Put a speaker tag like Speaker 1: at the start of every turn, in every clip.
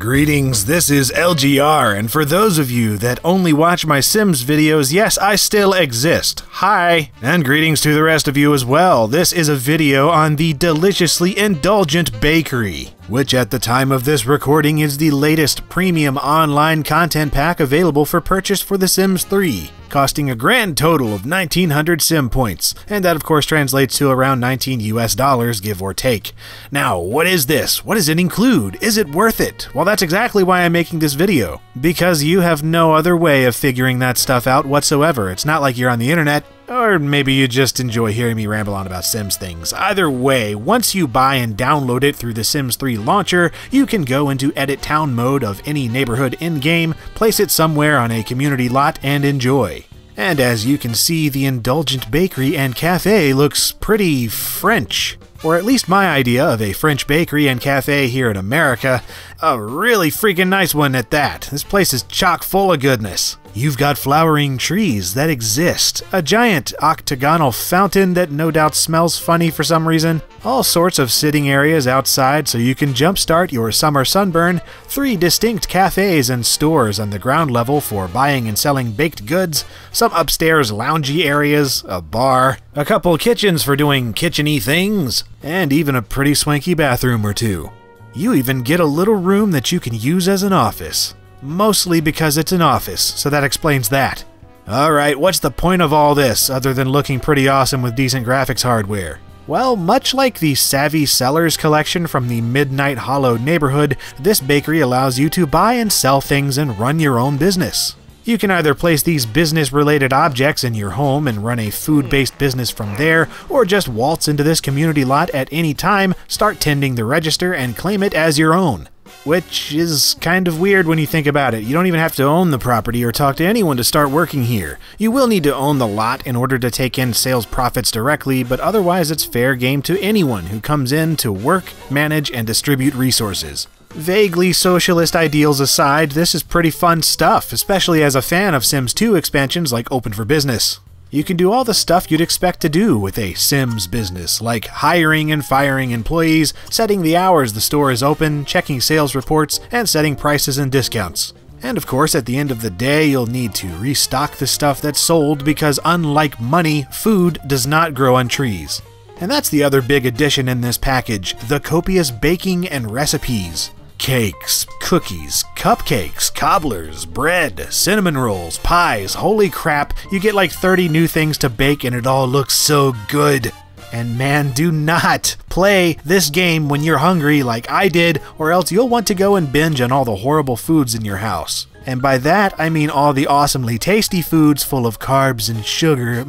Speaker 1: Greetings, this is LGR, and for those of you that only watch my Sims videos, yes, I still exist. Hi! And greetings to the rest of you as well. This is a video on the Deliciously Indulgent Bakery, which at the time of this recording is the latest premium online content pack available for purchase for The Sims 3, costing a grand total of 1900 Sim points, and that of course translates to around $19 US, give or take. Now, what is this? What does it include? Is it worth it? Well, that's exactly why I'm making this video, because you have no other way of figuring that stuff out whatsoever. It's not like you're on the internet. Or maybe you just enjoy hearing me ramble on about Sims things. Either way, once you buy and download it through the Sims 3 launcher, you can go into Edit Town mode of any neighborhood in-game, place it somewhere on a community lot, and enjoy. And as you can see, the Indulgent Bakery and Cafe looks pretty French. Or at least my idea of a French bakery and cafe here in America. A really freaking nice one at that. This place is chock full of goodness. You've got flowering trees that exist, a giant octagonal fountain that no doubt smells funny for some reason, all sorts of sitting areas outside so you can jumpstart your summer sunburn, 3 distinct cafes and stores on the ground level for buying and selling baked goods, some upstairs loungy areas, a bar, a couple kitchens for doing kitchen-y things, and even a pretty swanky bathroom or two. You even get a little room that you can use as an office. Mostly because it's an office, so that explains that. Alright, what's the point of all this, other than looking pretty awesome with decent graphics hardware? Well, much like the Savvy Sellers collection from the Midnight Hollow neighborhood, this bakery allows you to buy and sell things and run your own business. You can either place these business-related objects in your home and run a food-based business from there, or just waltz into this community lot at any time, start tending the register, and claim it as your own. Which is kind of weird when you think about it. You don't even have to own the property or talk to anyone to start working here. You will need to own the lot in order to take in sales profits directly, but otherwise it's fair game to anyone who comes in to work, manage, and distribute resources. Vaguely socialist ideals aside, this is pretty fun stuff, especially as a fan of Sims 2 expansions like Open for Business. You can do all the stuff you'd expect to do with a Sims business, like hiring and firing employees, setting the hours the store is open, checking sales reports, and setting prices and discounts. And of course, at the end of the day, you'll need to restock the stuff that's sold because unlike money, food does not grow on trees. And that's the other big addition in this package, the copious baking and recipes. Cakes, cookies, cupcakes, cobblers, bread, cinnamon rolls, pies, holy crap, you get like 30 new things to bake and it all looks so good. And man, do not play this game when you're hungry like I did, or else you'll want to go and binge on all the horrible foods in your house. And by that, I mean all the awesomely tasty foods full of carbs and sugar.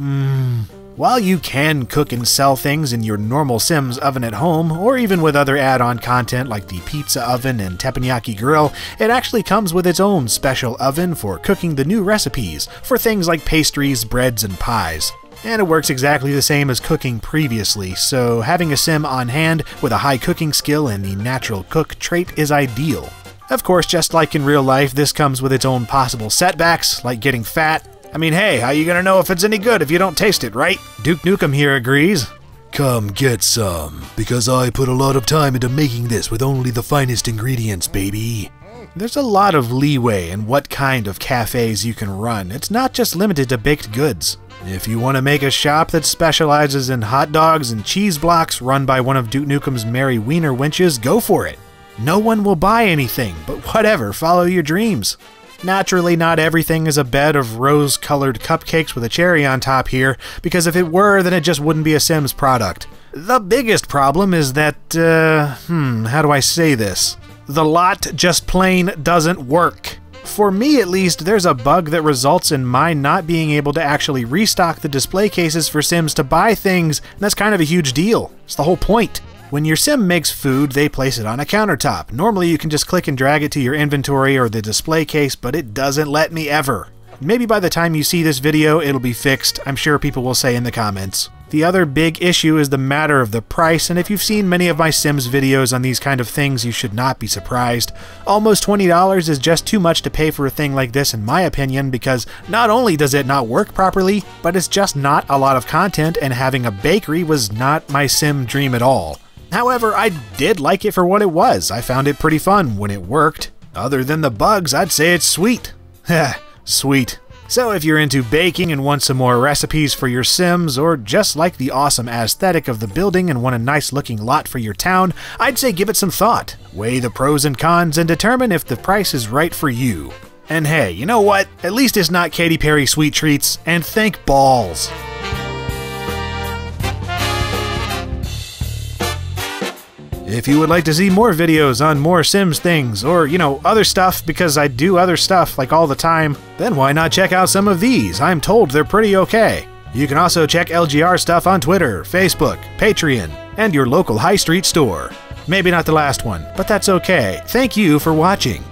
Speaker 1: While you can cook and sell things in your normal Sims oven at home, or even with other add-on content like the pizza oven and teppanyaki grill, it actually comes with its own special oven for cooking the new recipes for things like pastries, breads, and pies. And it works exactly the same as cooking previously, so having a Sim on hand with a high cooking skill and the natural cook trait is ideal. Of course, just like in real life, this comes with its own possible setbacks, like getting fat. I mean, hey, how you gonna know if it's any good if you don't taste it, right? Duke Nukem here agrees.
Speaker 2: Come get some, because I put a lot of time into making this with only the finest ingredients, baby.
Speaker 1: There's a lot of leeway in what kind of cafes you can run. It's not just limited to baked goods. If you want to make a shop that specializes in hot dogs and cheese blocks run by one of Duke Nukem's merry wiener wenches, go for it. No one will buy anything, but whatever, follow your dreams. Naturally, not everything is a bed of rose-colored cupcakes with a cherry on top here, because if it were, then it just wouldn't be a Sims product. The biggest problem is that, how do I say this? The lot just plain doesn't work. For me, at least, there's a bug that results in my not being able to actually restock the display cases for Sims to buy things, and that's kind of a huge deal. It's the whole point. When your Sim makes food, they place it on a countertop. Normally you can just click and drag it to your inventory or the display case, but it doesn't let me ever. Maybe by the time you see this video, it'll be fixed. I'm sure people will say in the comments. The other big issue is the matter of the price, and if you've seen many of my Sims videos on these kind of things, you should not be surprised. Almost $20 is just too much to pay for a thing like this in my opinion, because not only does it not work properly, but it's just not a lot of content, and having a bakery was not my Sim dream at all. However, I did like it for what it was. I found it pretty fun when it worked. Other than the bugs, I'd say it's sweet. Heh, sweet. So if you're into baking and want some more recipes for your Sims, or just like the awesome aesthetic of the building and want a nice looking lot for your town, I'd say give it some thought. Weigh the pros and cons and determine if the price is right for you. And hey, you know what? At least it's not Katy Perry sweet treats, and thank balls. If you would like to see more videos on more Sims things, or, other stuff, because I do other stuff like all the time, then why not check out some of these? I'm told they're pretty okay. You can also check LGR stuff on Twitter, Facebook, Patreon, and your local high street store. Maybe not the last one, but that's okay. Thank you for watching.